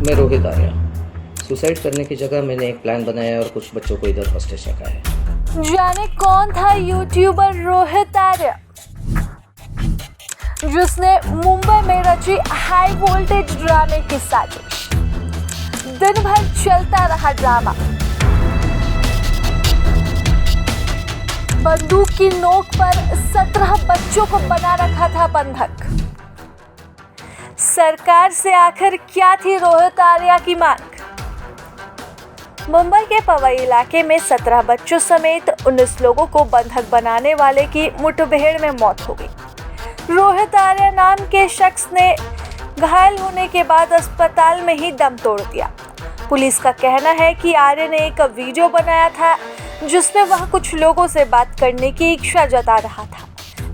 मैं रोहित आर्या। सुसाइड करने की जगह मैंने एक प्लान बनाया और कुछ बच्चों को इधर हॉस्टेज रखा है। जाने कौन था यूट्यूबर रोहित आर्या जिसने मुंबई में रची हाई वोल्टेज ड्रामे की साजिश। दिन भर चलता रहा ड्रामा। बंदूक की नोक पर 17 बच्चों को बना रखा था बंधक। सरकार से आखिर क्या थी रोहित आर्या की मांग? मुंबई के पवई इलाके में 17 बच्चों समेत 19 लोगों को बंधक बनाने वाले की मुठभेड़ में मौत हो गई। रोहित आर्या नाम के शख्स ने घायल होने के बाद अस्पताल में ही दम तोड़ दिया। पुलिस का कहना है कि आर्या ने एक वीडियो बनाया था जिसमें वह कुछ लोगों से बात करने की इच्छा जता रहा था।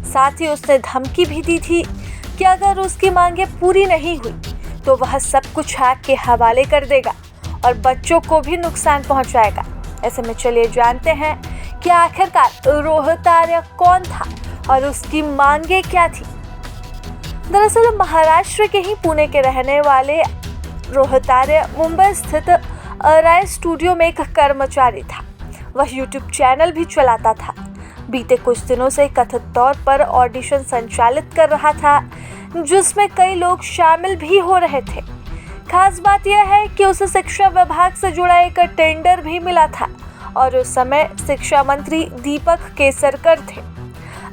साथ ही उसने धमकी भी दी थी कि अगर उसकी मांगें पूरी नहीं हुई तो वह सब कुछ आग के हवाले कर देगा और बच्चों को भी नुकसान पहुंचाएगा। ऐसे में चलिए जानते हैं कि आखिरकार रोहित आर्या कौन था और उसकी मांगें क्या थी। दरअसल महाराष्ट्र के ही पुणे के रहने वाले रोहित आर्या मुंबई स्थित राय स्टूडियो में एक कर्मचारी था। वह यूट्यूब चैनल भी चलाता था। बीते कुछ दिनों से कथित तौर पर ऑडिशन संचालित कर रहा था जिसमें कई लोग शामिल भी हो रहे थे। खास बात यह है कि उसे शिक्षा विभाग से जुड़ा एक टेंडर भी मिला था और उस समय शिक्षा मंत्री दीपक केसरकर थे।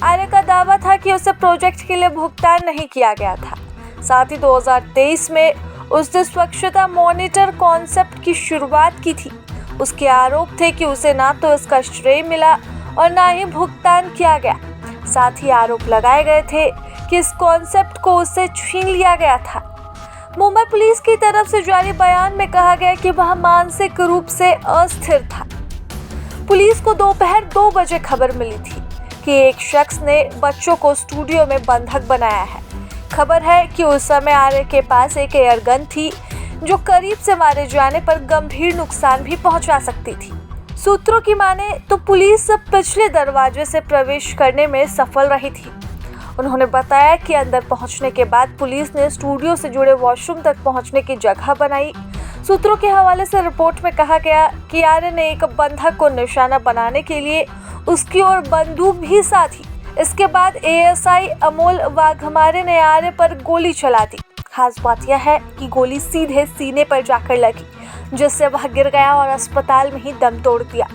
आर्या का दावा था कि उसे प्रोजेक्ट के लिए भुगतान नहीं किया गया था। साथ ही 2023 में उसने स्वच्छता मॉनिटर कॉन्सेप्ट की शुरुआत की थी। उसके आरोप थे कि उसे ना तो इसका श्रेय मिला और ना ही भुगतान किया गया। साथ ही आरोप लगाए गए थे कि इस कॉन्सेप्ट को उससे छीन लिया गया था। मुंबई पुलिस की तरफ से जारी बयान में कहा गया कि वह मानसिक रूप से अस्थिर था। पुलिस को दोपहर 2 बजे खबर मिली थी कि एक शख्स ने बच्चों को स्टूडियो में बंधक बनाया है। खबर है कि उस समय आर्या के पास एक एयरगन थी जो करीब से मारे जाने पर गंभीर नुकसान भी पहुंचा सकती थी। सूत्रों की माने तो पुलिस पिछले दरवाजे से प्रवेश करने में सफल रही थी। उन्होंने बताया कि अंदर पहुंचने के बाद पुलिस ने स्टूडियो से जुड़े वॉशरूम तक पहुंचने की जगह बनाई। सूत्रों के हवाले से रिपोर्ट में कहा गया कि आर्या ने एक बंधक को निशाना बनाने के लिए उसकी ओर बंदूक भी साधी। इसके बाद एएसआई अमोल वाघमारे ने आर्या पर गोली चला दी। खास बात यह है कि गोली सीधे सीने पर जाकर लगी जिससे वह गिर गया और अस्पताल में ही दम तोड़ दिया।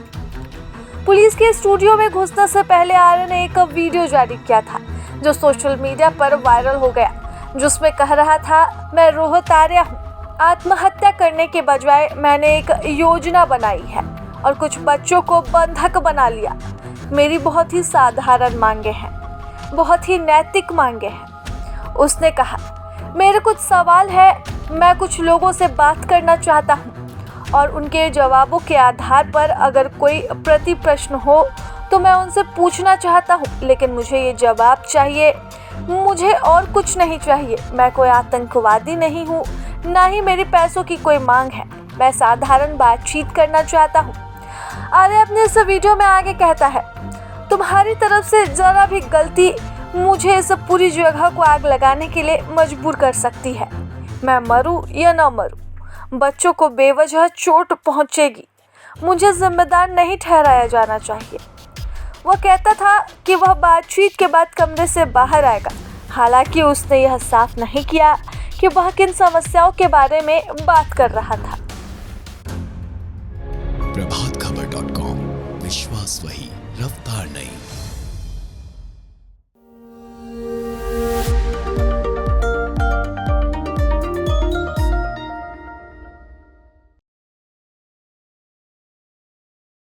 पुलिस के स्टूडियो में घुसने से पहले आर्या ने एक वीडियो जारी किया था जो सोशल मीडिया पर वायरल हो गया, जिसमें कह रहा था, मैं रोहित आर्या हूँ। आत्महत्या करने के बजाय मैंने एक योजना बनाई है और कुछ बच्चों को बंधक बना लिया। मेरी बहुत ही साधारण मांगे हैं, बहुत ही नैतिक मांगे हैं। उसने कहा, मेरे कुछ सवाल है, मैं कुछ लोगों से बात करना चाहता हूँ और उनके जवाबों के आधार पर अगर कोई प्रति प्रश्न हो तो मैं उनसे पूछना चाहता हूँ, लेकिन मुझे ये जवाब चाहिए। मुझे और कुछ नहीं चाहिए। मैं कोई आतंकवादी नहीं हूँ, ना ही मेरी पैसों की कोई मांग है। मैं साधारण बातचीत करना चाहता हूँ। आर्या अपने इस वीडियो में आगे कहता है, तुम्हारी तरफ से जरा भी गलती मुझे इस पूरी जगह को आग लगाने के लिए मजबूर कर सकती है। मैं मरूं या न मरूं, बच्चों को बेवजह चोट पहुंचेगी। मुझे जिम्मेदार नहीं ठहराया जाना चाहिए। वह कहता था कि वह बातचीत के बाद कमरे से बाहर आएगा। हालांकि उसने यह साफ नहीं किया कि वह किन समस्याओं के बारे में बात कर रहा था। प्रभातखबर.com, विश्वास वही, रफ्तार नहीं।